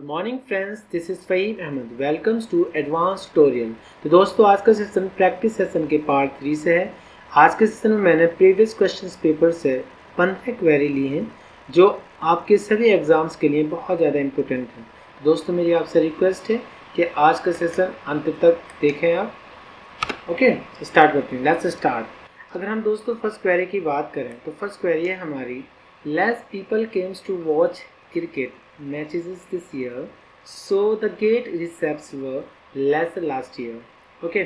Morning friends, this is Faheem Ahmed. Welcomes to advance tutorial. तो दोस्तों, आज का सेशन प्रैक्टिस सेशन के पार्ट 3 से है। आज के सेशन में मैंने प्रीवियस क्वेश्चंस पेपर से 15 क्वेरी ली हैं जो आपके सभी एग्ज़ाम्स के लिए बहुत ज़्यादा इंपॉर्टेंट हैं। दोस्तों, मेरी आपसे रिक्वेस्ट है कि आज का सेशन अंत तक देखें आप। ओके, स्टार्ट करते हैं। Let's start. अगर हम दोस्तों फर्स्ट क्वेरी की बात करें तो फर्स्ट क्वेरी है हमारी, less people comes to watch cricket matches this year, so the gate receipts were less last year. Okay,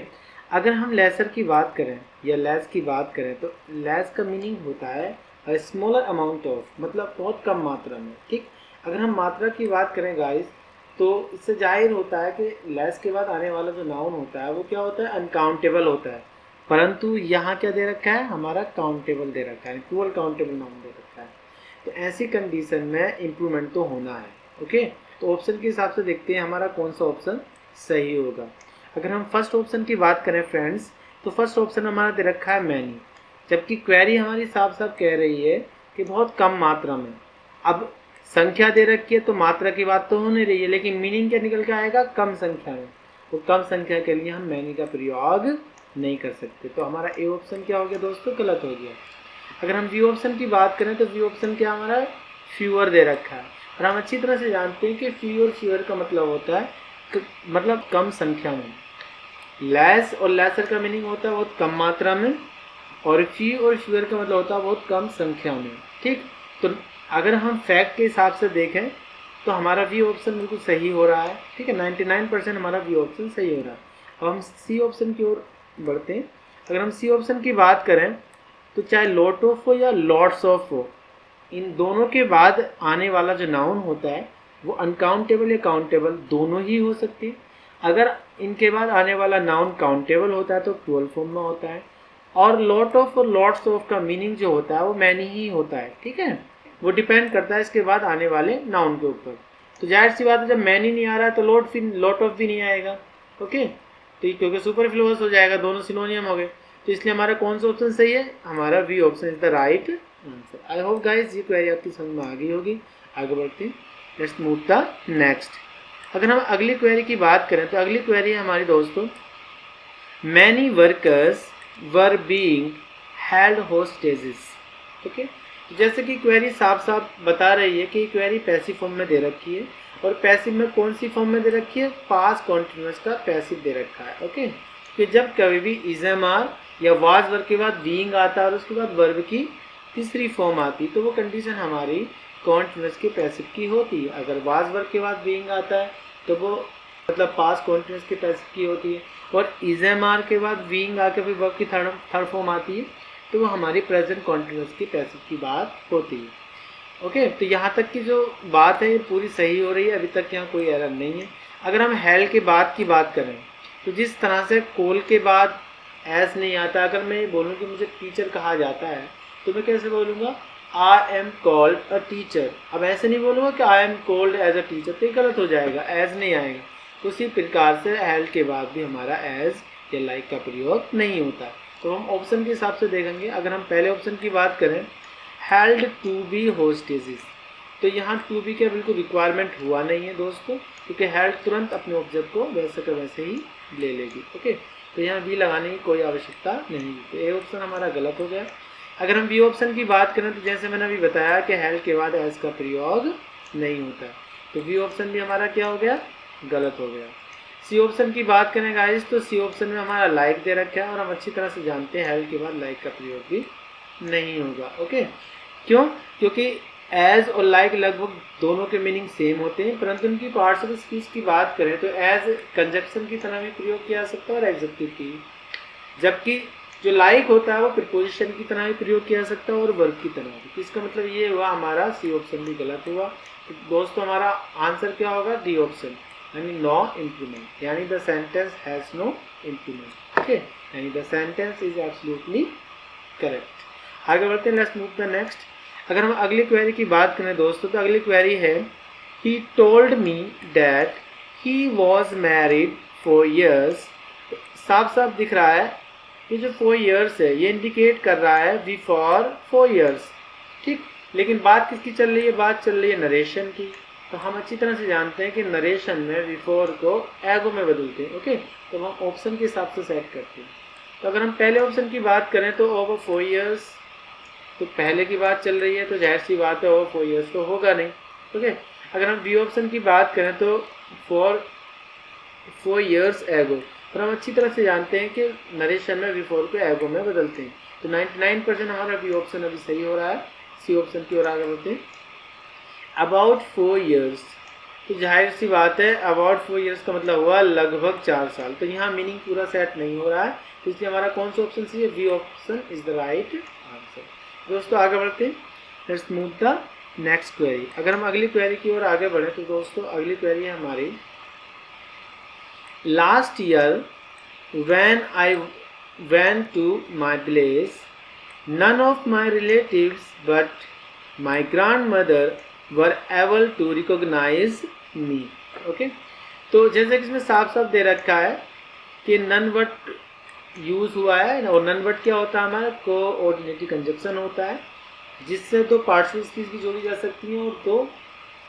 अगर हम लेसर की बात करें या लेस की बात करें तो लेस का मीनिंग होता है स्मॉलर अमाउंट ऑफ, मतलब बहुत कम मात्रा में। ठीक, अगर हम मात्रा की बात करें गाइस तो इससे जाहिर होता है कि लेस के बाद आने वाला जो नाउन होता है वो क्या होता है, अनकाउंटेबल होता है। परंतु यहाँ क्या दे रखा है, हमारा काउंटेबल दे रखा है, टूअल काउंटेबल नाउन दे रखा है। तो ऐसी कंडीशन में इम्प्रूवमेंट तो होना है। ओके, तो ऑप्शन के हिसाब से देखते हैं हमारा कौन सा ऑप्शन सही होगा। अगर हम फर्स्ट ऑप्शन की बात करें फ्रेंड्स, तो फर्स्ट ऑप्शन हमारा दे रखा है मैनी, जबकि क्वेरी हमारी साफ साफ कह रही है कि बहुत कम मात्रा में। अब संख्या दे रखी है तो मात्रा की बात तो हो नहीं रही है, लेकिन मीनिंग क्या निकल के आएगा, कम संख्या में। तो कम संख्या के लिए हम मैनी का प्रयोग नहीं कर सकते। तो हमारा ए ऑप्शन क्या हो गया दोस्तों, गलत हो गया। अगर हम बी ऑप्शन की बात करें तो बी ऑप्शन क्या हमारा फ्यूअर दे रखा है, और हम अच्छी तरह से जानते हैं कि फ्यूअर फ्यूअर का मतलब होता है मतलब कम संख्या में। लेस और लेसर का मीनिंग होता है बहुत कम मात्रा में, और फ्यू और फ्यूअर का मतलब होता है बहुत कम संख्या में। ठीक, तो अगर हम फैक्ट के हिसाब से देखें तो हमारा बी ऑप्शन बिल्कुल सही हो रहा है। ठीक है, 99% हमारा बी ऑप्शन सही हो रहा है। अब हम सी ऑप्शन की ओर बढ़ते हैं। अगर हम सी ऑप्शन की बात करें तो चाहे लॉट ऑफ हो या लॉट्स ऑफ हो, इन दोनों के बाद आने वाला जो नाउन होता है वो अनकाउंटेबल या काउंटेबल दोनों ही हो सकती है। अगर इनके बाद आने वाला नाउन काउंटेबल होता है तो ट्वेल्व फॉर्म में होता है, और लॉट ऑफ और लॉट्स ऑफ का मीनिंग जो होता है वो मैनी ही होता है। ठीक है, वो डिपेंड करता है इसके बाद आने वाले नाउन के ऊपर। तो जाहिर सी बात है, जब मैनी नहीं आ रहा है तो लॉट ऑफ भी नहीं आएगा। ओके, तो क्योंकि सुपरफ्लुअस हो जाएगा, दोनों सिनोनियम हो गए। तो इसलिए हमारा कौन सा ऑप्शन सही है, हमारा B option is the right answer. I hope guys ये क्वेरी आपकी समझ में आ गई होगी। आगे बढ़ते हैं, लेट्स मूव द नेक्स्ट। अगर हम अगली क्वेरी की बात करें तो अगली क्वेरी है हमारी दोस्तों, many workers were being held hostages. Okay, जैसे कि क्वेरी साफ साफ बता रही है कि क्वेरी पैसिव फॉर्म में दे रखी है, और पैसिव में कौन सी फॉर्म में दे रखी है, पास्ट कॉन्टिन्यूअस का पैसिव दे रखा है। ओके, कि जब कभी भी इज एम आर या वाज वर्ब के बाद बीइंग आता है और उसके बाद वर्ब की तीसरी फॉर्म आती तो वो कंडीशन हमारी कॉन्टिन्यूअस के पैसिव की होती है। अगर वाज वर्ब के बाद बीइंग आता है तो वो मतलब पास्ट कॉन्टिन्यूअस के पैसिव की होती है, और इज एम आर के बाद बीइंग आके फिर वर्ब की थर्ड फॉर्म आती है तो वो हमारी प्रेजेंट कॉन्टिन्यूअस की पैसिव की बात होती है। ओके, तो यहाँ तक की जो बात है ये पूरी सही हो रही है, अभी तक यहाँ कोई एरर नहीं है। अगर हम हेल के बाद की बात करें तो जिस तरह से कोल के बाद एस नहीं आता, अगर मैं बोलूँ कि मुझे टीचर कहा जाता है तो मैं कैसे बोलूँगा, I am called a teacher. अब ऐसे नहीं बोलूँगा कि I am called as a teacher, तो ये गलत हो जाएगा, एज नहीं आएगा। तो उसी प्रकार से हेल के बाद भी हमारा एज या लाइक का प्रयोग नहीं होता। तो हम ऑप्शन के हिसाब से देखेंगे। अगर हम पहले ऑप्शन की बात करें, हेल्ड टू बी होस्टेजेस, तो यहाँ टू बी का बिल्कुल रिक्वायरमेंट हुआ नहीं है दोस्तों, क्योंकि हेल्ड तुरंत अपने ऑब्जेक्ट को वैसे का वैसे ही ले लेगी। ओके, तो यहाँ बी लगाने की कोई आवश्यकता नहीं। तो ए ऑप्शन हमारा गलत हो गया। अगर हम बी ऑप्शन की बात करें तो जैसे मैंने अभी बताया कि हेल्ड के बाद एज का प्रयोग नहीं होता, तो बी ऑप्शन भी हमारा क्या हो गया, गलत हो गया। सी ऑप्शन की बात करें गाइस तो सी ऑप्शन में हमारा लाइक दे रखा है, और हम अच्छी तरह से जानते हैं हेल्ड के बाद लाइक का प्रयोग भी नहीं होगा। ओके, क्यों, क्योंकि एज और लाइक लगभग दोनों के मीनिंग सेम होते हैं, परंतु उनकी पार्ट्स ऑफ स्पीच की बात करें तो एज कंजक्शन की तरह भी प्रयोग किया जा सकता है और एडजेक्टिव की, जबकि जो लाइक होता है वो प्रीपोजिशन की तरह भी प्रयोग किया जा सकता है और वर्ब की तरह भी। इसका मतलब ये हुआ हमारा सी ऑप्शन भी गलत हुआ। तो दोस्तों हमारा आंसर क्या होगा, डी ऑप्शन, यानी नो इम्प्रूवमेंट, यानी the sentence has no improvement. Okay, यानी the sentence is absolutely correct. आगे बढ़ते हैं, लेट्स मूव द नेक्स्ट। अगर हम अगली क्वेरी की बात करें दोस्तों तो अगली क्वेरी है, he told me that he was married for years. साफ साफ दिख रहा है ये जो 4 ईयर्स है ये इंडिकेट कर रहा है बिफोर 4 ईयर्स। ठीक, लेकिन बात किसकी चल रही है, बात चल रही है नरेशन की। तो हम अच्छी तरह से जानते हैं कि नरेशन में बिफोर को एगो में बदलते हैं। ओके, तो हम ऑप्शन के हिसाब से सेट करते हैं। तो अगर हम पहले ऑप्शन की बात करें तो ओवर 4 ईयर्स, तो पहले की बात चल रही है तो जाहिर सी बात है ओवर 4 ईयर्स तो होगा नहीं। ओके, अगर हम बी ऑप्शन की बात करें तो फॉर 4 ईयर्स एगो, और हम अच्छी तरह से जानते हैं कि नरेशन में बिफोर को एगो में बदलते हैं। तो 99% हमारा बी ऑप्शन अभी सही हो रहा है। सी ऑप्शन की ओर आगे बढ़ते हैं। अबाउट 4 ईयर्स, तो जाहिर सी बात है अबाउट 4 ईयर्स का मतलब हुआ लगभग 4 साल। तो यहाँ मीनिंग पूरा सेट नहीं हो रहा है, तो इसलिए हमारा कौन सा ऑप्शन सही है? B option is the right answer. दोस्तों आगे बढ़ते हैं, let's move the next query. अगर हम अगली क्वेरी की ओर आगे बढ़े तो दोस्तों अगली क्वेरी है हमारी, last year when I went to my place, none of my relatives but my grandmother were able to recognize me. Okay, तो जैसे कि इसमें साफ साफ दे रखा है कि नन वट यूज हुआ है, और नन वट क्या होता है? हमारा कोऑर्डिनेटिव कंजक्शन होता है, जिससे दो पार्शियलिटीज भी जोड़ी जा सकती हैं और दो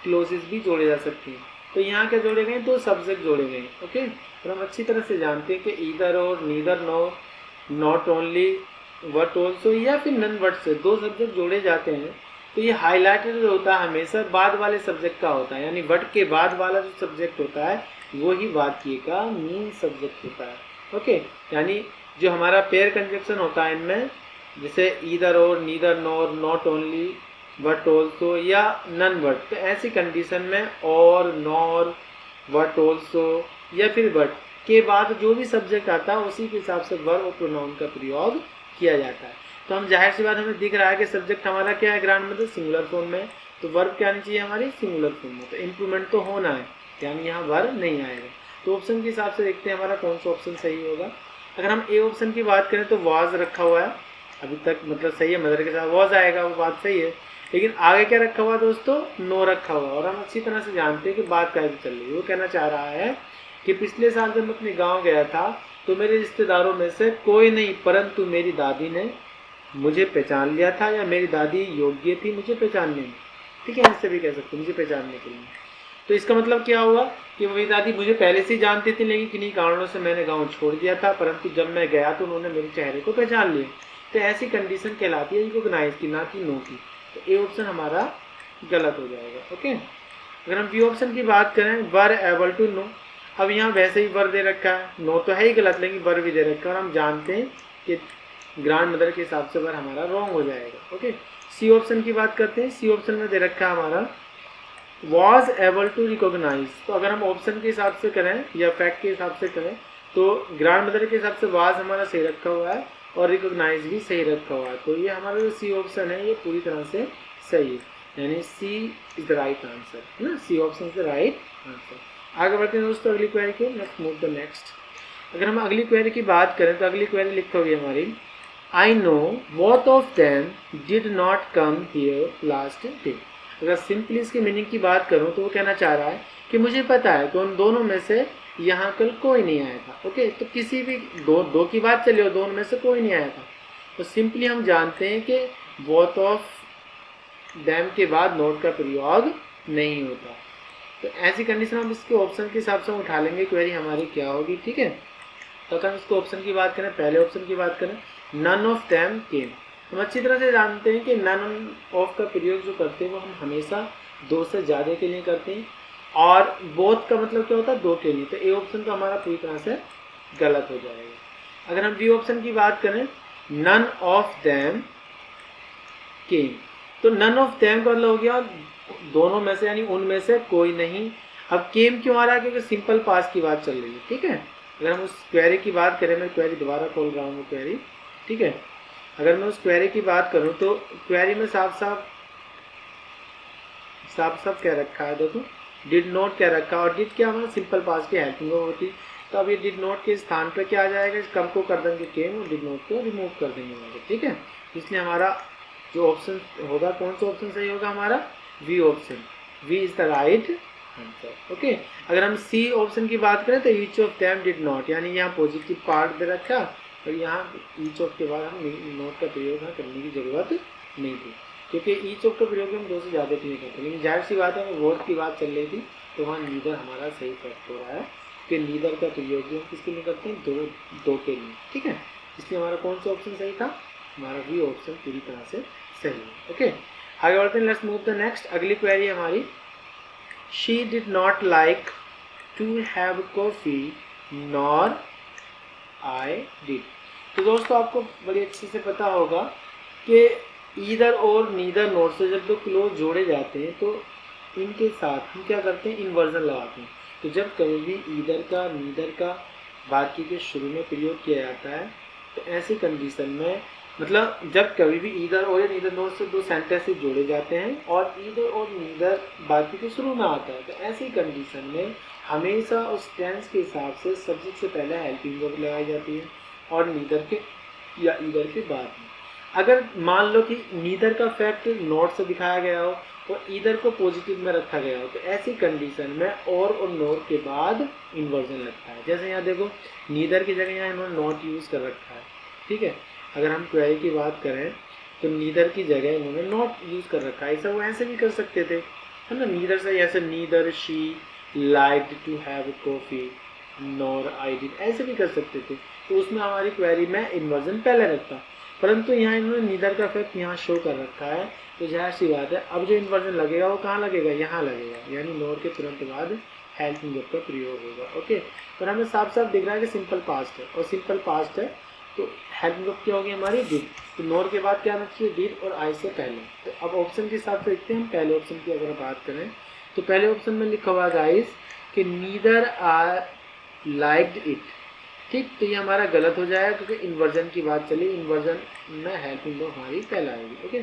क्लोजेस भी जोड़े जा सकती हैं। तो यहाँ क्या जोड़े गए? दो सब्जेक्ट जोड़े गए। ओके, और हम अच्छी तरह से जानते हैं कि either or, neither, nor, not only, but also, या फिर नन वट से दो सब्जेक्ट जोड़े जाते हैं। तो ये हाईलाइटेड जो होता है हमेशा बाद वाले सब्जेक्ट का होता है, यानी वट के बाद वाला जो सब्जेक्ट होता है वो ही वाक्य का मेन सब्जेक्ट होता है। ओके, यानी जो हमारा पेयर कंजक्शन होता है इनमें, जैसे either or, neither nor, not only, but also या नन वट, तो ऐसी कंडीशन में और, नॉर, वट ऑल्सो या फिर वट के बाद जो भी सब्जेक्ट आता है उसी के हिसाब से वर्ब और प्रोनाउन का प्रयोग किया जाता है। तो हम जाहिर सी बात हमें दिख रहा है कि सब्जेक्ट हमारा क्या है? ग्रांड सिंगुलर फॉर्म में, तो वर्ब क्या आनी चाहिए हमारी? सिंगुलर फॉर्म में। तो इंप्रूवमेंट तो होना है, यानी यहाँ वर्ब नहीं आएगा। तो ऑप्शन के हिसाब से देखते हैं हमारा कौन सा ऑप्शन सही होगा। अगर हम ए ऑप्शन की बात करें तो वाज रखा हुआ है अभी तक, मतलब सही है, मदर के साथ वाज आएगा, वो बात सही है। लेकिन आगे क्या रखा हुआ दोस्तों? नो रखा हुआ। और हम अच्छी तरह से जानते हैं कि बात कैसे चल रही है। वो कहना चाह रहा है कि पिछले साल जब मैं अपने गांव गया था तो मेरे रिश्तेदारों में से कोई नहीं, परंतु मेरी दादी ने मुझे पहचान लिया था, या मेरी दादी योग्य थी मुझे पहचानने में। ठीक है, ऐसे भी कह सकते हैं, मुझे पहचानने के लिए। तो इसका मतलब क्या हुआ कि मेरी दादी मुझे पहले से ही जानती थी, लेकिन किन्हीं कारणों से मैंने गाँव छोड़ दिया था, परंतु जब मैं गया तो उन्होंने मेरे चेहरे को पहचान लिया। तो ऐसी कंडीशन कहलाती है रिकॉग्नाइज की, ना कि नो की। तो ए ऑप्शन हमारा गलत हो जाएगा। ओके, अगर हम बी ऑप्शन की बात करें, वर एबल टू नो, अब यहाँ वैसे ही वर दे रखा है, नो तो है ही गलत, लेकिन वर भी दे रखा है, और हम जानते हैं कि ग्रांड मदर के हिसाब से वर हमारा रॉन्ग हो जाएगा। ओके, सी ऑप्शन की बात करते हैं। सी ऑप्शन में दे रखा है हमारा वॉज एबल टू रिकॉग्नाइज। तो अगर हम ऑप्शन के हिसाब से करें या फैक्ट के हिसाब से करें तो ग्रांड मदर के हिसाब से वाज हमारा सही रखा हुआ है और रिकॉग्नाइज भी सही रखा हुआ है। तो ये हमारा जो सी ऑप्शन है ये पूरी तरह से सही है, यानी C is the right answer, है ना। C option is the right answer. आगे बढ़ते हैं दोस्तों अगली क्वेरी के, लेट्स मूव द नेक्स्ट। अगर हम अगली क्वेरी की बात करें तो अगली क्वेरी लिखी होगी हमारी, I know both of them did not come here last day. अगर सिंपली इसकी मीनिंग की बात करूं तो वो कहना चाह रहा है कि मुझे पता है कि उन दोनों में से यहाँ कल कोई नहीं आया था। ओके, तो किसी भी दो की बात चली और दोनों में से कोई नहीं आया था, तो सिंपली हम जानते हैं कि बोथ ऑफ देम के बाद नोट का प्रयोग नहीं होता। तो ऐसी कंडीशन हम इसके ऑप्शन के हिसाब से उठा लेंगे, क्वेरी हमारी क्या होगी। ठीक है, तो अगर हम इसको ऑप्शन की बात करें, पहले ऑप्शन की बात करें, नन ऑफ देम केम, हम अच्छी तरह से जानते हैं कि नन ऑफ का प्रयोग जो करते हैं वो हम हमेशा दो से ज़्यादा के लिए करते हैं, और बोथ का मतलब क्या होता है? दो के लिए। तो ए ऑप्शन तो हमारा पूरी तरह से गलत हो जाएगा। अगर हम बी ऑप्शन की बात करें, नन ऑफ देम केम, तो नन ऑफ देम का मतलब हो गया दोनों में से, यानी उनमें से कोई नहीं। अब केम क्यों आ रहा है? क्योंकि सिंपल पास की बात चल रही है। ठीक है, अगर हम उस क्वेरी की बात करें, मैं क्वेरी दोबारा खोल रहा हूँ क्वेरी। ठीक है, अगर मैं उस क्वेरी की बात करूं तो क्वेरी में साफ साफ क्या रखा है, देखो डिड नॉट क्या रखा है, और डिड क्या हमारा सिंपल पास की हेल्पिंग होती। तो अब ये डिड नॉट के स्थान पे क्या आ जाएगा? इस कम को कर देंगे केम और डिड नॉट को रिमूव कर देंगे। ठीक है, इसलिए हमारा जो ऑप्शन होगा, कौन सा ऑप्शन सही होगा हमारा? B option, B is the right answer. Okay, अगर हम सी ऑप्शन की बात करें तो each of them did not, यानी यहाँ पॉजिटिव पार्ट दे रखा और यहाँ ईच ऑफ के बाद हम नोट का प्रयोग करने की जरूरत नहीं थी। क्योंकि ईच ऑफ का प्रयोग हम दो से ज़्यादा के लिए करते हैं, लेकिन जाहिर सी बात है अगर वर्ड की बात चल रही थी तो वहाँ नीदर हमारा सही फैक्ट हो रहा है कि नीदर का प्रयोग भी हम किसके लिए करते हैं, दो के लिए, ठीक है। इसलिए हमारा कौन सा ऑप्शन सही था, हमारा बी ऑप्शन पूरी तरह से सही है। ओके, आगे बढ़ते हैं, लेट्स मूव द नेक्स्ट। अगली क्वेरी हमारी, she did not like to have coffee nor I did. तो दोस्तों आपको बड़ी अच्छे से पता होगा कि ईदर और नीदर नोट से जब दो क्लोज जोड़े जाते हैं तो इनके साथ हम क्या करते हैं, इन्वर्जन लगाते हैं। तो जब कभी भी ईदर का नीदर का वाक्य के शुरू में प्रयोग किया जाता है तो ऐसी कंडीशन में, मतलब जब कभी भी ईदर और या नीदर नोट से दो सेंटेंसेस जोड़े जाते हैं और ईदर और नीदर वाक्य के शुरू में आता है, तो ऐसी कंडीशन में हमेशा उस टेंस के हिसाब से सब्जेक्ट से पहले हेल्पिंग वर्ब लगाई जाती है और नीदर के या ईदर के बाद में। अगर मान लो कि नीदर का फैक्ट नॉट से दिखाया गया हो और ईदर को पॉजिटिव में रखा गया हो, तो ऐसी कंडीशन में और नॉट के बाद इन्वर्जन लगता है। जैसे यहाँ देखो, नीदर की जगह यहाँ इन्होंने नॉट यूज़ कर रखा है, ठीक है। अगर हम क्वेरी की बात करें तो नीदर की जगह इन्होंने नॉट यूज़ कर रखा है। ऐसा वो ऐसे भी कर सकते थे, है ना, नीदर से, ऐसे neither she liked to have coffee nor I did, ऐसे भी कर सकते थे। तो उसमें हमारी क्वेरी में इन्वर्जन पहले रखता, परंतु यहाँ इन्होंने नीदर का फैक्ट यहाँ शो कर रखा है, तो जाहिर सी बात है अब जो इन्वर्जन लगेगा वो कहाँ लगेगा, यहाँ लगेगा, यानी नॉर के तुरंत बाद हेल्पिंग वर्ब का प्रयोग होगा। ओके, पर हमें साफ साफ दिख रहा है कि सिंपल पास्ट है, और सिंपल पास्ट है तो हेल्पिंग वर्ब क्या होगी हमारी, डिड। तो नॉर के बाद क्या आना चाहिए, डिड, और आई से पहले। तो अब ऑप्शन के हिसाब से देखते हैं हम। पहले ऑप्शन की अगर बात करें तो पहले ऑप्शन में लिखा हुआ गाइस कि नीदर आई लाइक्ड इट, ठीक। तो ये हमारा गलत हो जाएगा क्योंकि इन्वर्जन की बात चली, इन्वर्जन में हेल्पिंग वर्ब हमारी पहला आएगी। ओके,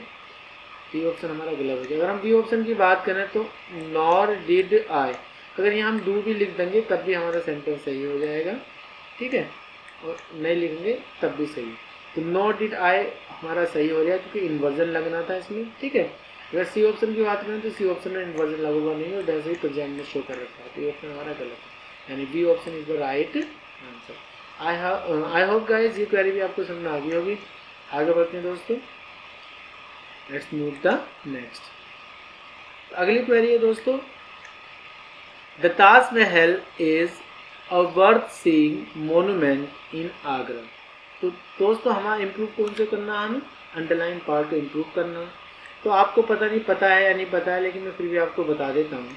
बी ऑप्शन हमारा गलत हो जाएगा। अगर हम बी ऑप्शन की बात करें तो नॉर डिड आई, अगर यहाँ हम डू भी लिख देंगे तब भी हमारा सेंटेंस सही हो जाएगा, ठीक है, और नहीं लिखेंगे तब भी सही। तो नॉट डिड आई हमारा सही हो गया क्योंकि इन्वर्जन लगना था इसमें, ठीक है। अगर सी ऑप्शन की बात करें तो सी ऑप्शन में इन्वर्जन लगेगा नहीं और वैसे ही प्रेजेंट में शो कर रखा है, तो ये ऑप्शन हमारा गलत है, यानी B option is the right answer. I hope guys ये क्वेरी भी आपको समझ में आ गई होगी। आगे बढ़ते हैं दोस्तों, लेट्स मूव द नेक्स्ट। अगली क्वेरी है दोस्तों, the Taj Mahal is a worth seeing monument in Agra. तो दोस्तों हमारा इम्प्रूव कौन से करना है, हमें अंडरलाइन पार्ट को इम्प्रूव करना है। तो आपको पता नहीं पता है या नहीं पता है, लेकिन मैं फिर भी आपको बता देता हूँ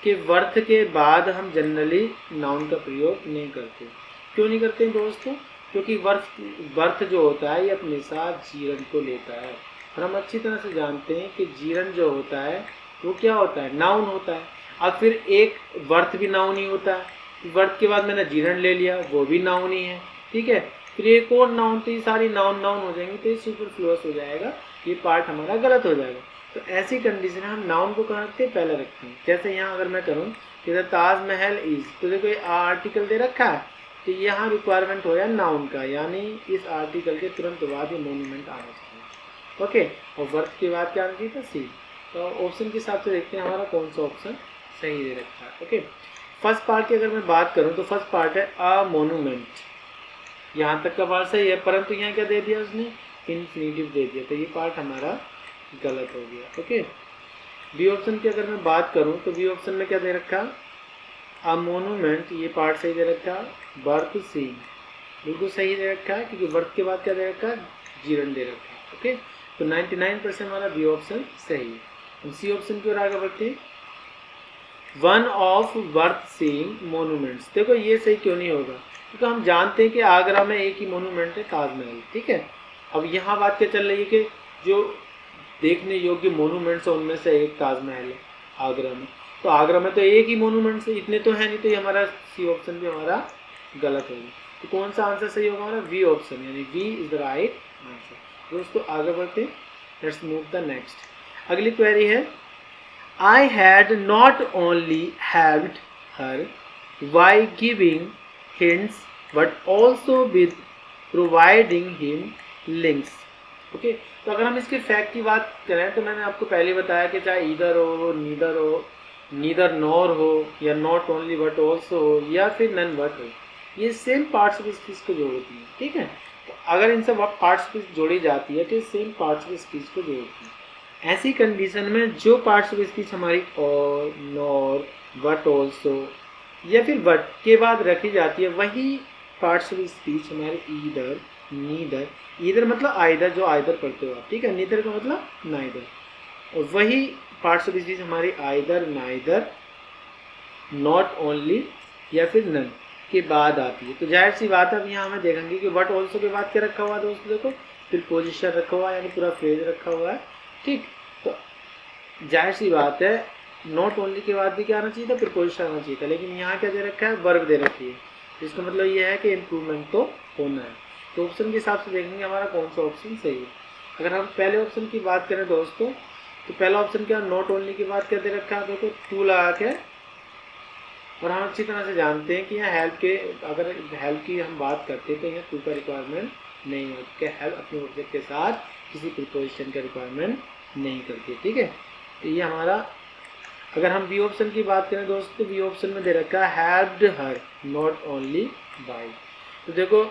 कि वर्थ के बाद हम जनरली नाउन का प्रयोग नहीं करते। क्यों नहीं करते दोस्तों, क्योंकि वर्थ जो होता है ये अपने साथ जीरन को लेता है, और हम अच्छी तरह से जानते हैं कि जीरन जो होता है वो क्या होता है, नाउन होता है। अब फिर एक वर्थ भी नाउन ही होता है, वर्थ के बाद मैंने जीरन ले लिया, वो भी नाउन ही है, ठीक है। फिर एक और नाउन, तो ये सारी नाउन नाउन हो जाएंगे, तो ये सुपरफ्लुअस हो जाएगा, ये पार्ट हमारा गलत हो जाएगा। तो ऐसी कंडीशन हम नाउन को कहाँ रखते हैं, पहले रखते हैं। जैसे यहाँ अगर मैं करूँ कि ताजमहल इज, तो देखो ये आर्टिकल दे रखा है, तो यहाँ रिक्वायरमेंट हो गया नाउन का, यानी इस आर्टिकल के तुरंत बाद ये मोन्यूमेंट आना चाहिए। ओके, और वर्थ के बाद क्या आना चाहिए था, सी। तो ऑप्शन के हिसाब से देखते हैं हमारा कौन सा ऑप्शन सही दे रखा है। ओके, फर्स्ट पार्ट की अगर मैं बात करूँ तो फर्स्ट पार्ट है अ मोन्यूमेंट, यहाँ तक का पार्ट सही है, परंतु यहाँ क्या दे दिया उसने, इन्फिनिटिव दे दिया, तो ये पार्ट हमारा गलत हो गया। ओके, बी ऑप्शन की अगर मैं बात करूँ तो बी ऑप्शन में क्या दे रखा, अ मोन्यूमेंट, ये पार्ट सही दे रखा, बर्थ सी बिल्कुल सही दे रखा है क्योंकि बर्थ के बाद क्या दे रखा, जीरन दे रखा है। ओके, तो 99% हमारा बी ऑप्शन सही है। हम सी ऑप्शन की ओर आगे बढ़ते हैं, one of worth seeing monuments. देखो ये सही क्यों नहीं होगा, क्योंकि हम जानते हैं कि आगरा में एक ही मोन्यूमेंट है, ताजमहल, ठीक है। अब यहाँ बात क्या चल रही है कि जो देखने योग्य मोन्यूमेंट्स है उनमें से एक ताजमहल है आगरा में, तो आगरा में तो एक ही मोन्यूमेंट्स है, इतने तो है नहीं, तो ये हमारा सी ऑप्शन भी हमारा गलत होगा। तो कौन सा आंसर सही होगा हमारा, वी ऑप्शन, यानी B is the right answer. दोस्तों आगे बढ़ते हैं, लेट्स मूव द नेक्स्ट। अगली क्वेरी है, I had not only helped her by giving hints but also with providing him links. Okay, तो अगर हम इसके फैक्ट की बात करें तो मैंने आपको पहले बताया कि चाहे ईदर हो, नीदर नॉर हो, या नॉट ओनली बट ऑल्सो हो, या फिर नन बट हो, ये सेम पार्ट्स ऑफ स्पीच को जोड़ती है, ठीक है। तो अगर इन सब पार्ट्स की जोड़ी जाती है तो सेम पार्ट्स ऑफ स्पीच को जोड़ती है। ऐसी कंडीशन में जो पार्ट्स ऑफ स्पीच हमारी और, नॉर, बट ऑल्सो या फिर बट के बाद रखी जाती है, वही पार्ट्स ऑफ स्पीच हमारे ईदर, नीदर, ईदर मतलब आइदर, जो आइदर पढ़ते हो आप, ठीक है, नीदर का मतलब नाइदर, और वही पार्ट्स ऑफ स्पीच हमारी आइदर, नाइदर, नॉट ओनली या फिर नन के बाद आती है। तो जाहिर सी बात है अब यहाँ हमें देखेंगे कि बट ऑल्सो के बाद क्या रखा हुआ है दोस्तों, देखो फिर पोजिशन रखा हुआ है, यानी पूरा फ्रेज रखा हुआ है, ठीक। तो जाहिर सी बात है नॉट ओनली के बाद भी क्या आना चाहिए था, फिर पोजिशन आना चाहिए था, लेकिन यहाँ क्या दे रखा है, वर्ब दे रखी है। इसका मतलब ये है कि इम्प्रूवमेंट तो होना है। तो ऑप्शन के हिसाब से देखेंगे हमारा कौन सा ऑप्शन सही है। अगर हम पहले ऑप्शन की बात करें दोस्तों, तो पहला ऑप्शन क्या, नॉट ओनली के बाद क्या दे रखा है, देखो टू लगा के, और हम अच्छी तरह से जानते हैं कि यहाँ हेल्प के, अगर हेल्प की हम बात करते हैं तो यहाँ टू का रिक्वायरमेंट नहीं है, कि हेल्प अपने ऑब्जेक्ट के साथ किसी प्रीपोजिशन का रिक्वायरमेंट नहीं करती है, ठीक है। तो ये हमारा, अगर हम बी ऑप्शन की बात करें दोस्तों, तो बी ऑप्शन में दे रखा है helped her not only by. तो देखो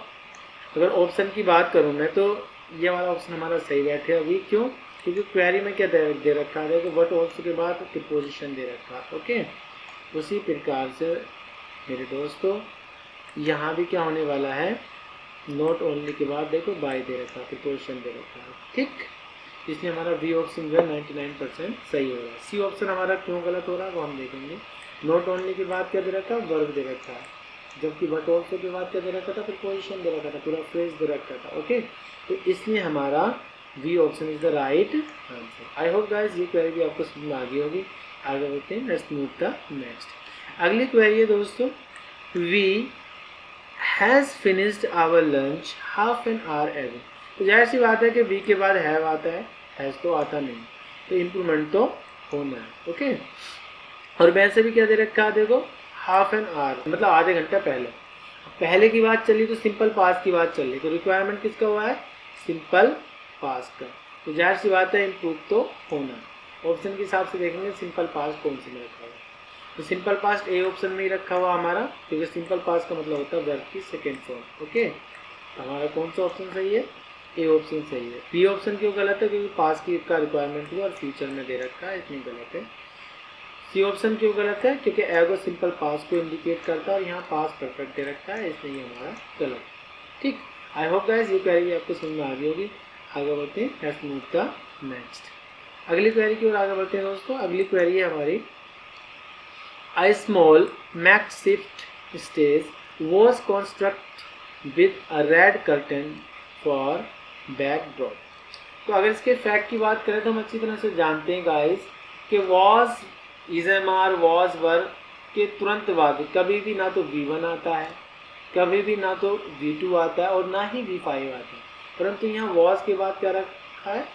अगर ऑप्शन की बात करूँ मैं, तो ये वाला ऑप्शन हमारा सही बैठे अभी, क्यों, क्योंकि क्वेरी में क्या दे रखा है, देखो बट ऑल्सो के बाद प्रीपोजिशन दे रखा है, ओके। उसी प्रकार से मेरे दोस्तों यहाँ भी क्या होने वाला है, नॉट ओनली के बाद देखो बाय दे रखा है, प्रीपोजिशन दे रखा है, ठीक। इसलिए हमारा बी ऑप्शन जो है 99% सही हो रहा है। सी ऑप्शन हमारा क्यों गलत हो रहा है वो हम देखेंगे। नॉट ओनली के बाद क्या दे रखा है, वर्ब दे रखा है, जबकि बट ऑल्सो के बाद क्या दे रखा था, प्रीपोजिशन दे रखा था, पूरा फ्रेज दे रखा था, ओके। तो इसलिए हमारा B option is the right answer. I hope guys ये क्वेरी भी आपको समझ में आ गई होगी। आगे बढ़ते हैं, लेट्स मूव द नेक्स्ट। अगली क्वेरी है दोस्तों, we has finished our lunch half an hour ago. तो जाहिर सी बात है कि वी के बाद हैव आता है, हैज़ तो आता नहीं, तो इम्प्रूवमेंट तो होना है, ओके। और वैसे भी क्या दे रखा है, देखो हाफ एन आवर मतलब आधे घंटा पहले, पहले की बात चली तो सिंपल पास्ट की बात चल रही, तो रिक्वायरमेंट किसका हुआ है, सिंपल पास्ट का। तो जाहिर सी बात है इम्प्रूव तो होना है। ऑप्शन के हिसाब से देखेंगे सिंपल पास्ट कौन से में रखा हुआ है, तो सिंपल पास्ट ए ऑप्शन में ही रखा हुआ हमारा, क्योंकि सिंपल पास्ट का मतलब होता है वर्ब की सेकेंड फॉर्म, ओके। हमारा कौन सा ऑप्शन सही है, ए ऑप्शन सही है। बी ऑप्शन क्यों गलत है, क्योंकि पास्ट की का रिक्वायरमेंट हुआ और फ्यूचर में दे रखा है, इसमें गलत है। सी ऑप्शन क्यों गलत है, क्योंकि एगो सिंपल पास्ट को इंडिकेट करता है और यहाँ पास्ट परफेक्ट दे रखा है, इसलिए हमारा गलत, ठीक। आई होप गाइस ये क्वेरी आपको समझ में आ गई होगी। आगे बढ़ते हैं, लेट्स मूव द नेक्स्ट। अगली क्वेरी की ओर आगे बढ़ते हैं दोस्तों। अगली क्वेरी है हमारी, a small makeshift stage was constructed with a red curtain for backdrop। तो अगर इसके फैक्ट की बात करें तो हम अच्छी तरह से जानते हैं गाइस कि was, is am are, was were के तुरंत बाद कभी भी ना तो V1 आता है, कभी भी ना तो V2 आता है और ना ही V5 आता है, परंतु यहाँ was के बाद क्या रखा है,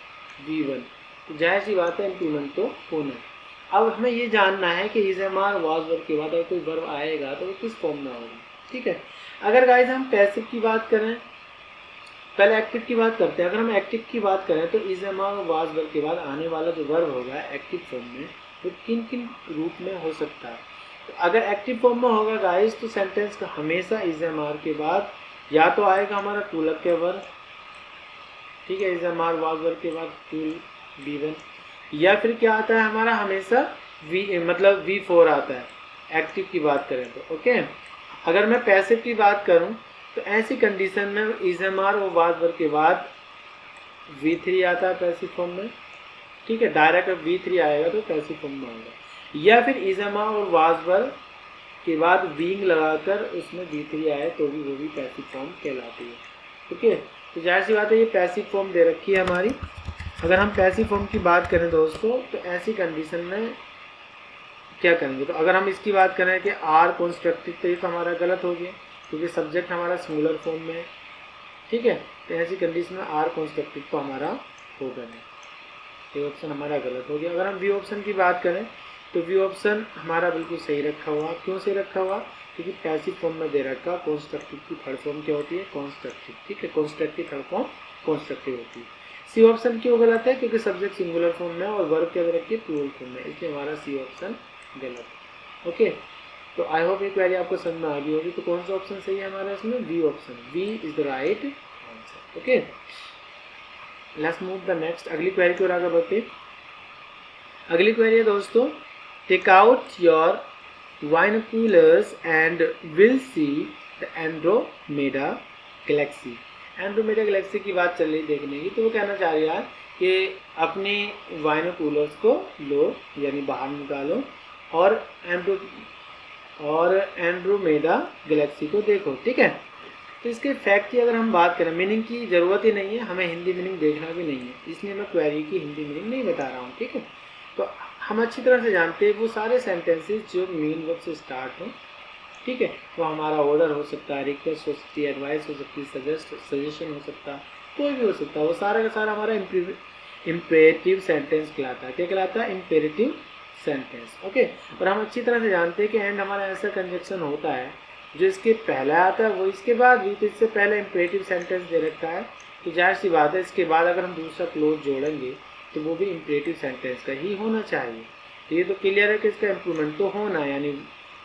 V1। तो जाहिर सी बात है इम्प्रूवमेंट तो होना है। अब हमें ये जानना है कि is am are was verb के बाद अगर कोई वर्ब आएगा तो वो किस फॉर्म में होगा, ठीक है। अगर गाइस हम पैसिव की बात करें, पहले एक्टिव की बात करते हैं। अगर हम एक्टिव की बात करें तो is am are was verb के बाद आने वाला जो वर्ब होगा एक्टिव फॉर्म में, वो किन किन रूप में हो सकता है। तो अगर एक्टिव फॉर्म में होगा गाइस तो सेंटेंस का हमेशा इज एम आर के बाद या तो आएगा हमारा टू लग के वर्ब, ठीक है, is am are was verb के बाद टू बी1, या फिर क्या आता है हमारा हमेशा वी मतलब V4 आता है एक्टिव की बात करें तो, ओके। अगर मैं पैसिव की बात करूं तो ऐसी कंडीशन में इज एम आर और वाज वर्ब के बाद V3 आता है पैसिव फॉर्म में, ठीक है, डायरेक्ट V3 आएगा तो पैसिव फॉर्म में आएगा, या फिर इज एम आर और वाज वर्ब के बाद बीइंग लगाकर उसमें V3 आए तो भी वो भी पैसिव फॉर्म कहलाती है, ओके। तो जाहिर सी बात है ये पैसिव फॉर्म दे रखी है हमारी। अगर हम पैसिव फॉर्म की बात करें दोस्तों तो ऐसी कंडीशन में क्या करेंगे, तो अगर हम इसकी बात करें कि आर कॉन्स्ट्रक्टिव, तो ये तो हमारा गलत हो गया क्योंकि सब्जेक्ट हमारा सिंगुलर फॉर्म में है, ठीक है। तो ऐसी कंडीशन में आर कॉन्स्ट्रक्टिव तो हमारा होगा नहीं, ये ऑप्शन हमारा गलत हो गया। अगर हम बी ऑप्शन की बात करें तो बी ऑप्शन हमारा बिल्कुल सही रखा हुआ। क्यों सही रखा हुआ, क्योंकि पैसिव फॉर्म में दे रखा, कॉन्स्ट्रक्टिव की थर्ड फॉर्म क्या होती है, कॉन्स्ट्रक्टिव, ठीक है, कॉन्स्ट्रक्टिव थर्ड फॉर्म कॉन्स्ट्रक्टिव होती है। सी ऑप्शन क्यों गलत है, क्योंकि सब्जेक्ट सिंगुलर फॉर्म में और वर्ब क्या रखी है, प्लूरल फॉर्म में, इसलिए हमारा सी ऑप्शन गलत है, ओके। तो आई होप ये क्वेरी आपको समझ में आ गई होगी। तो कौन सा ऑप्शन सही है हमारा इसमें, B option, B is the right answer, okay. Let's move the next. अगली क्वेरी की ओर आगे बढ़ते हैं। अगली क्वेरी है दोस्तों, take out your binoculars and will see the Andromeda galaxy. Andromeda galaxy की बात चल रही देखने की, तो वो कहना चाह रही यार कि अपने बाइनोकुलर्स को लो यानी बाहर निकालो और एंड्रोमेडा गैलेक्सी को देखो। ठीक है, तो इसके फैक्ट की अगर हम बात करें, मीनिंग की ज़रूरत ही नहीं है, हमें हिंदी मीनिंग देखना भी नहीं है, इसलिए मैं क्वेरी की हिंदी मीनिंग नहीं बता रहा हूँ। ठीक है, तो हम अच्छी तरह से जानते हैं वो सारे सेंटेंसेस जो मेन वर्ब से स्टार्ट हों। ठीक है, तो हमारा ऑर्डर हो सकता है, रिक्वेस्ट हो सकती है, एडवाइस हो सकती है, सजेशन हो सकता है, कोई भी हो सकता है, वो सारा का सारा हमारा इम्पेरेटिव सेंटेंस कहलाता है। क्या कहलाता है? Imperative sentence. ओके, और हम अच्छी तरह से जानते हैं कि एंड हमारा ऐसा कंजक्शन होता है जो इसके पहले आता है वो इसके बाद भी, तो इससे पहले इम्पेरेटिव सेंटेंस दे रखा है, तो जाहिर सी बात है इसके बाद अगर हम दूसरा क्लोज जोड़ेंगे तो वो भी इम्पेरेटिव सेंटेंस का ही होना चाहिए। तो ये तो क्लियर है कि इसका इम्प्रूवमेंट तो होना है, यानी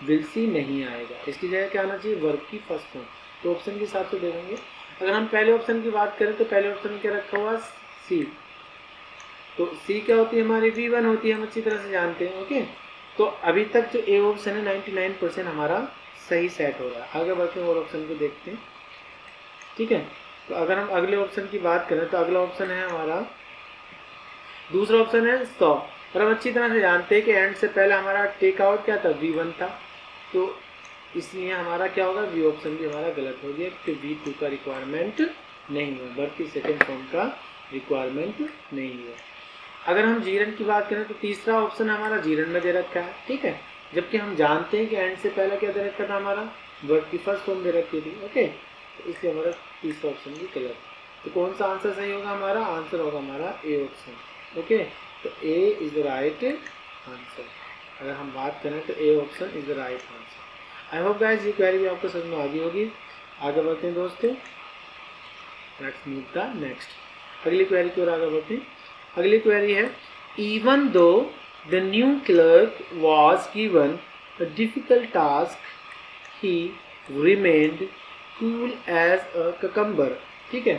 विल सी नहीं आएगा, इसकी जगह क्या आना चाहिए? वर्ब की फर्स्ट फॉर्म। तो ऑप्शन के हिसाब से देखेंगे, अगर हम पहले ऑप्शन की बात करें तो पहले ऑप्शन में क्या रखा हुआ? सी। तो सी क्या होती है? हमारी V1 होती है, हम अच्छी तरह से जानते हैं। ओके, तो अभी तक जो ए ऑप्शन है 99% हमारा सही सेट हो रहा है। आगे बढ़ते हैं और ऑप्शन को देखते हैं। ठीक है, तो अगर हम अगले ऑप्शन की बात करें तो अगला ऑप्शन है हमारा, दूसरा ऑप्शन है 100, और हम अच्छी तरह से जानते हैं कि एंड से पहले हमारा टेक आउट क्या था? V1 था, तो इसलिए हमारा क्या होगा? बी ऑप्शन भी हमारा गलत हो गया, कि V2 का रिक्वायरमेंट नहीं हुआ, बल्कि सेकेंड फॉर्म का रिक्वायरमेंट नहीं हुआ। अगर हम जीरन की बात करें तो तीसरा ऑप्शन हमारा जीरन में दे रखा है। ठीक है, जबकि हम जानते हैं कि एंड से पहले क्या दे रखा था? हमारा वर्ब की फर्स्ट फॉर्म दे रखी थी। ओके, तो इसलिए हमारा तीसरा ऑप्शन भी गलत। तो कौन सा आंसर सही होगा? हमारा आंसर होगा हमारा ए ऑप्शन। ओके, तो ए इज द राइट आंसर। अगर हम बात करें तो A option is the right answer. I hope guys ये क्वेरी भी आपको समझ में आ गई होगी। आगे बढ़ते हैं दोस्तों, लेट्स मूव द नेक्स्ट। अगली क्वेरी की ओर आगे बढ़ते हैं। अगली क्वेरी है, even though the new clerk was given a difficult task he remained cool as a cucumber. ठीक है,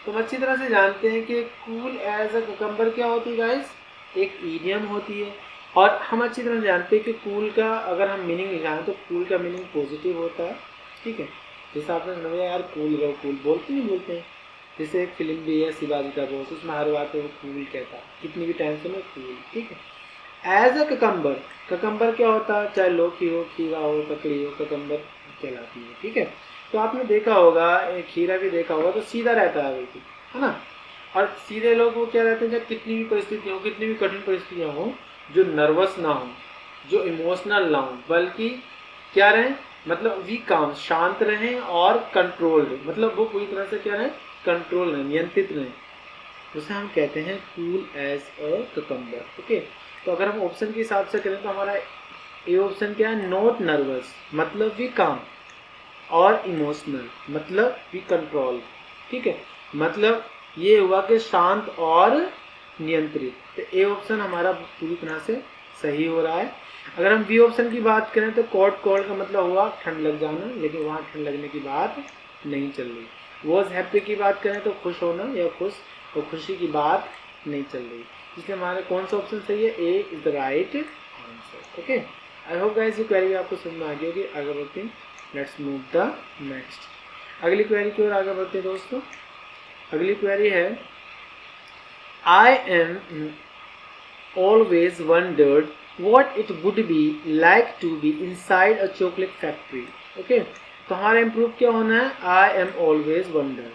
तो हम अच्छी तरह से जानते हैं कि कूल एज अ ककम्बर क्या होती है गाइस? एक ईडियम होती है, और हम अच्छी तरह से जानते हैं कि कूल का अगर हम मीनिंग निकालें तो कूल का मीनिंग पॉजिटिव होता है। ठीक है, जैसे आपने समझा यार, कूल रहो, कूल बोलते नहीं बोलते हैं। जैसे एक फिल्म भी है शिवाजी का बॉस, उसमें हर बात है वो कूल कहता है, कितनी भी टेंशन हो कूल। ठीक है, एज अ ककम्बर, ककम्बर क्या होता है? चाहे लौकी हो, खीरा हो, ककड़ी हो, ककम्बर कहलाती है। ठीक है, तो आपने देखा होगा, खीरा भी देखा होगा, तो सीधा रहता है बिल्कुल, है ना। और सीधे लोग वो क्या रहते हैं, जब कितनी भी परिस्थिति हो, कितनी भी कठिन परिस्थितियाँ हो, जो नर्वस ना हो, जो इमोशनल ना हो, बल्कि क्या रहें? मतलब वी काम, शांत रहें और कंट्रोल्ड, मतलब वो पूरी तरह से क्या रहें? कंट्रोल रहें, नियंत्रित रहें, उसे हम कहते हैं cool as a cucumber. Okay, तो अगर हम ऑप्शन के हिसाब से करें तो हमारा ए ऑप्शन क्या है? नॉट नर्वस मतलब वी काम, और इमोशनल मतलब वी कंट्रोल। ठीक है, मतलब ये हुआ कि शांत और नियंत्रित। तो ए ऑप्शन हमारा पूरी तरह से सही हो रहा है। अगर हम बी ऑप्शन की बात करें तो कॉट कॉल्ड का मतलब हुआ ठंड लग जाना, लेकिन वहाँ ठंड लगने की बात नहीं चल रही। वॉज हैप्पी की बात करें तो खुश होना या खुश और खुशी की बात नहीं चल रही, इसलिए हमारा कौन सा ऑप्शन सही है? A is the right answer. Okay, I hope guys ये क्वेरी आपको समझ में आ गई होगी। आगे बढ़ते हैं, लेट्स मूव द नेक्स्ट। अगली क्वेरी की ओर आगे बढ़ते हैं दोस्तों। अगली क्वेरी है, I am always wondered what it would be like to be inside a chocolate factory. Okay, तो हमारा इम्प्रूव क्या होना है? I am always wonder.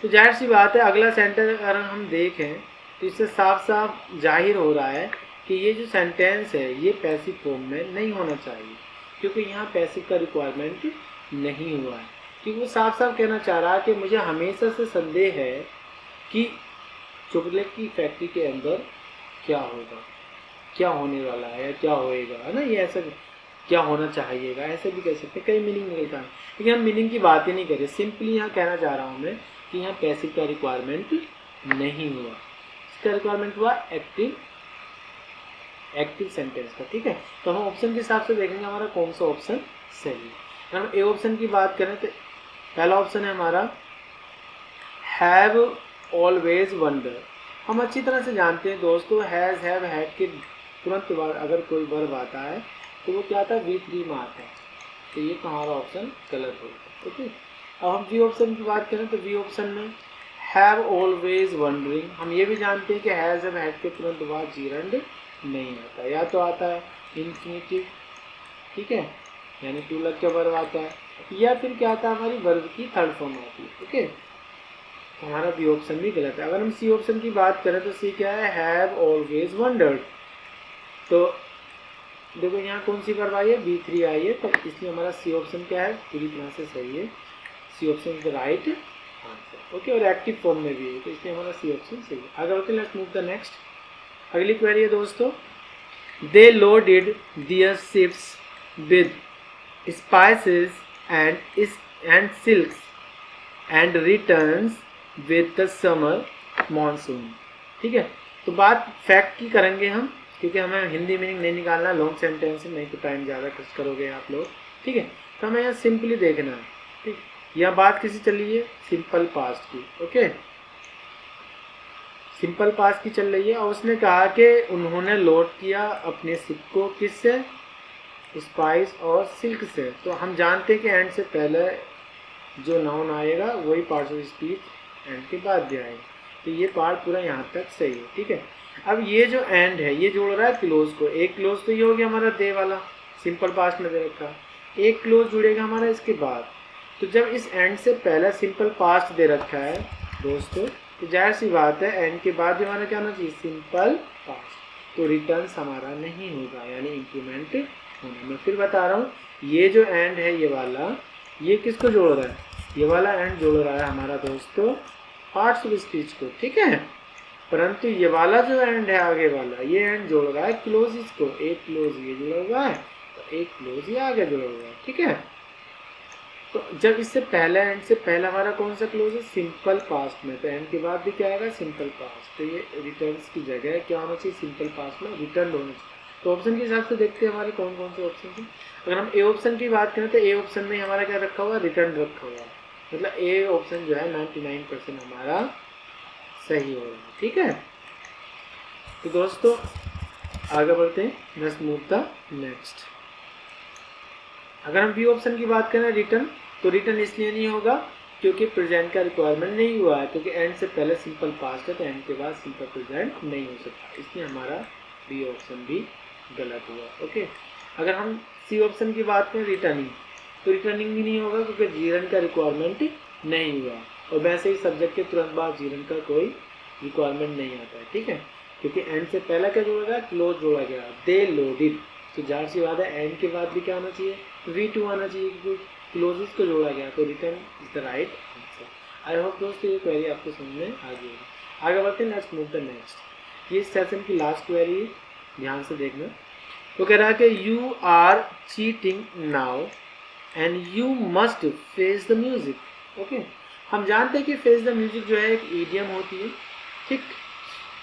तो जाहिर सी बात है, अगला सेंटेंस अगर हम देखें तो इससे साफ साफ जाहिर हो रहा है कि ये जो सेंटेंस है ये पैसिव फॉर्म में नहीं होना चाहिए, क्योंकि यहाँ पैसिव का रिक्वायरमेंट नहीं हुआ है। क्योंकि वो साफ साफ कहना चाह रहा है कि मुझे हमेशा से संदेह है कि चॉकलेट की फैक्ट्री के अंदर क्या होगा, क्या होने वाला है, या क्या होएगा, है ना। ये ऐसा क्या होना चाहिएगा, ऐसे भी कह सकते हैं, कई मीनिंग निकलता है, लेकिन हम मीनिंग की बात ही नहीं करें। सिंपली यहाँ कहना चाह रहा हूँ मैं कि यहाँ पैसिव का रिक्वायरमेंट नहीं हुआ, इसका रिक्वायरमेंट हुआ एक्टिव सेंटेंस का। ठीक है, तो हम ऑप्शन के हिसाब से देखेंगे हमारा कौन सा ऑप्शन सही है। हम ए ऑप्शन की बात करें तो पहला ऑप्शन है हमारा हैव ऑलवेज वंडर। हम अच्छी तरह से जानते हैं दोस्तों, हैज़ हैव हैड के तुरंत बाद अगर कोई वर्ब आता है तो वो क्या आता है V3 में आता है, तो ये हमारा ऑप्शन गलत होगा। ओके, अब हम वी ऑप्शन की बात करें तो वी ऑप्शन में हैव ऑलवेज वंडरिंग, हम ये भी जानते हैं कि हैज़ अब हैड के तुरंत बाद जीरंड नहीं आता, या तो आता है इन्फिनिटिव, ठीक है, यानी टू लग के वर्ब आता है, या फिर क्या आता है हमारी वर्ब की थर्ड फॉर्म आती है। ओके, तो हमारा बी ऑप्शन भी गलत है। अगर हम सी ऑप्शन की बात करें तो सी क्या है, हैव ऑलवेज वंडर्ड, तो देखो यहाँ कौन सी वर्ब आई है, V3 आई है, तो इसलिए हमारा सी ऑप्शन क्या है, पूरी तरह से सही है, C option is the right answer. Okay, और एक्टिव फॉर्म में भी है, तो इसलिए हमारा सी ऑप्शन सही है। आगे बढ़ते हैं, लेट्स मूव द नेक्स्ट। अगली क्वेरी है दोस्तों, they loaded their ships with spices and silks and returns with the summer monsoon. ठीक है, तो बात फैक्ट की करेंगे हम, क्योंकि हमें हिंदी मीनिंग नहीं निकालना, लॉन्ग सेंटेंस नहीं तो टाइम ज़्यादा खर्च करोगे आप लोग। ठीक है, तो हमें यहाँ सिंपली देखना है। ठीक, यहाँ बात किसी चल रही है, सिंपल पास्ट की। ओके, सिंपल पास्ट की चल रही है, और उसने कहा कि उन्होंने लोड किया अपने शिप को किससे, स्पाइस और सिल्क से। तो हम जानते हैं कि एंड से पहले जो नाउन आएगा वही पार्ट ऑफ स्पीच एंड के बाद भी आएगा, तो ये पार्ट पूरा यहाँ तक सही है। ठीक है, अब ये जो एंड है ये जोड़ रहा है क्लोज को, एक क्लोज तो ये हो गया हमारा दे वाला, सिंपल पास्ट में दे रखा, एक क्लोज जुड़ेगा हमारा इसके बाद। तो जब इस एंड से पहला सिंपल पास्ट दे रखा है दोस्तों, तो जाहिर सी बात है एंड के बाद भी हमारा क्या होना चाहिए, सिंपल पास्ट, तो रिटर्न्स हमारा नहीं होगा, यानी इंक्रीमेंट होना। मैं फिर बता रहा हूँ, ये जो एंड है ये वाला, ये किसको जोड़ रहा है, ये वाला एंड जोड़ रहा है हमारा दोस्तों पार्ट्स ऑफ स्पीच को। ठीक है, परंतु ये वाला जो एंड है आगे वाला, ये एंड जोड़ रहा है क्लोजेस को, एक क्लोज ये जुड़ा हुआ है तो एक क्लोज ये आगे जुड़ा हुआ है। ठीक है, तो जब इससे पहला एंड से पहला हमारा कौन सा क्लोज है, सिंपल पास्ट में, तो एंड के बाद भी क्या आएगा, सिंपल पास्ट, तो ये रिटर्न्स की जगह क्या होना चाहिए, सिंपल पास्ट में रिटर्न होना चाहिए। तो ऑप्शन के हिसाब से देखते हैं हमारे कौन कौन से ऑप्शन हैं। अगर हम ए ऑप्शन की बात करें तो ए ऑप्शन में हमारा क्या रखा हुआ है, रिटर्न रखा हुआ है, मतलब ए ऑप्शन जो है 99% हमारा सही होगा। ठीक है, तो दोस्तों आगे बढ़ते हैं, लेट्स मूव द नेक्स्ट। अगर हम बी ऑप्शन की बात करें रिटर्न, तो रिटर्न इसलिए नहीं होगा क्योंकि प्रेजेंट का रिक्वायरमेंट नहीं हुआ है, क्योंकि एंड से पहले सिंपल पास्ट है तो एंड के बाद सिंपल प्रेजेंट नहीं हो सकता, इसलिए हमारा बी ऑप्शन भी गलत हुआ। ओके, अगर हम सी ऑप्शन की बात करें रिटर्निंग, तो रिटर्निंग भी नहीं होगा क्योंकि जीरन का रिक्वायरमेंट नहीं हुआ, और वैसे ही सब्जेक्ट के तुरंत बाद जीरन का कोई रिक्वायरमेंट नहीं आता है। ठीक है, क्योंकि एंड से पहला क्या जोड़ा गया, क्लोज जोड़ा गया, दे लोडेड, तो जाहिर सी बात है एंड के बाद भी क्या आना चाहिए, V2 आना चाहिए, क्योंकि क्लोजेस को जोड़ा गया, तो return is the right answer. I hope दोस्तों ये क्वेरी आपको समझ में आ गई। आगे बढ़ते हैं, लेट्स मूव द नेक्स्ट। ये सेशन की लास्ट क्वेरी, ध्यान से देखना। तो कह रहा है कि you are cheating now and you must face the music. Okay, हम जानते हैं कि फेस द म्यूजिक जो है एक ईडियम होती है। ठीक,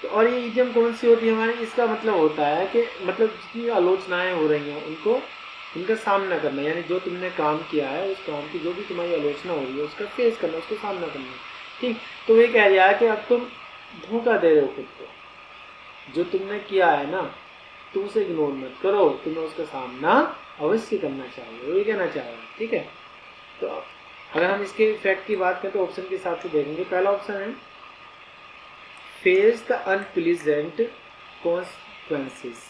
तो और ये ईडियम कौन सी होती है हमारी, इसका मतलब होता है कि मतलब जितनी आलोचनाएं हो रही हैं उनको, उनका सामना करना, यानी जो तुमने काम किया है उस काम की जो भी तुम्हारी आलोचना हो रही है उसका फेस करना, उसको सामना करना। ठीक, तो ये कह रहा है कि अब तुम धोखा दे रहे हो खुद को, जो तुमने किया है ना तुम उसे इग्नोर मत करो, तुम्हें उसका सामना अवश्य करना चाहिए, ये कहना चाह रहा है। ठीक है, तो अगर हम इसके फैक्ट की बात करें तो ऑप्शन के हिसाब से देखेंगे। पहला ऑप्शन है फेस द अनप्लीजेंट कॉन्सिक्वेंसेस।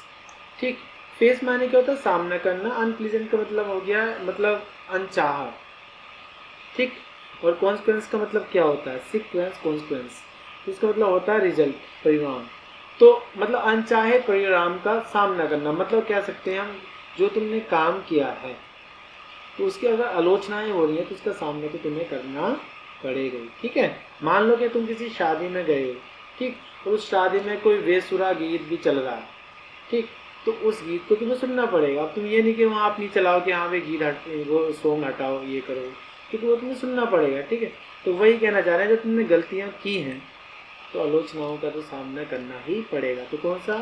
ठीक, फेस माने क्या होता है, सामना करना, अनप्लीजेंट का मतलब हो गया मतलब अनचाहा। ठीक, और कॉन्सिक्वेंस का मतलब क्या होता है, सीक्वेंस कॉन्सिक्वेंस, इसका मतलब होता है रिजल्ट, परिणाम। तो मतलब अनचाहे परिणाम का सामना करना, मतलब कह सकते हैं हम जो तुमने काम किया है तो उसकी अगर आलोचनाएं हो रही हैं तो उसका सामना तो तुम्हें करना पड़ेगा। ठीक है, मान लो कि तुम किसी शादी में गए हो, ठीक, और उस शादी में कोई बेसुरा गीत भी चल रहा है, ठीक, तो उस गीत को तुम्हें सुनना पड़ेगा। अब तुम ये नहीं कि वहाँ अपनी चलाओ कि हाँ भाई गीत वो सॉन्ग हटाओ ये करो, क्योंकि वो तुम्हें सुनना पड़ेगा। ठीक है, तो वही कहना चाह रहे हैं, जब तुमने गलतियाँ की हैं तो आलोचनाओं का तो सामना करना ही पड़ेगा। तो कौन सा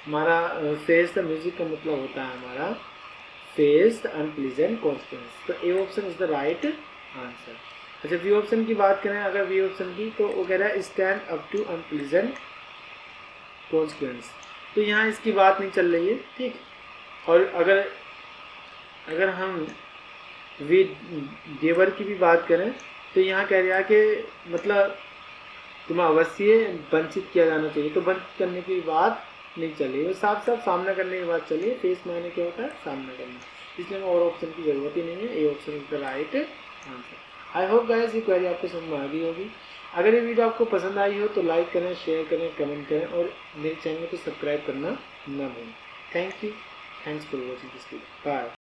हमारा फेस द म्यूजिक का मतलब होता है हमारा फेस द अनप्लीजेंट कॉन्सिक्वेंस, तो A option is the right answer. अच्छा, बी ऑप्शन की बात करें अगर बी ऑप्शन की, तो वो कह रहा है stand up to unpleasant consequence. तो यहाँ इसकी बात नहीं चल रही है, ठीक। और अगर हम वे देवर की भी बात करें तो यहाँ कह रहा है कि मतलब तुम्हें अवश्य वंचित किया जाना चाहिए, तो वंचित करने की बात नहीं चली, वो साफ साफ सामना करने की बात चली है। फेस मायने क्या होता है, सामना करना, इसलिए और ऑप्शन की ज़रूरत ही नहीं है, A option is the right answer. I hope guys ये क्वेरी आपको समझ में आ गई होगी। अगर ये वीडियो आपको पसंद आई हो तो लाइक करें, शेयर करें, कमेंट करें और मेरे चैनल को सब्सक्राइब करना ना भूलें। Thank you, thanks for watching this video, bye.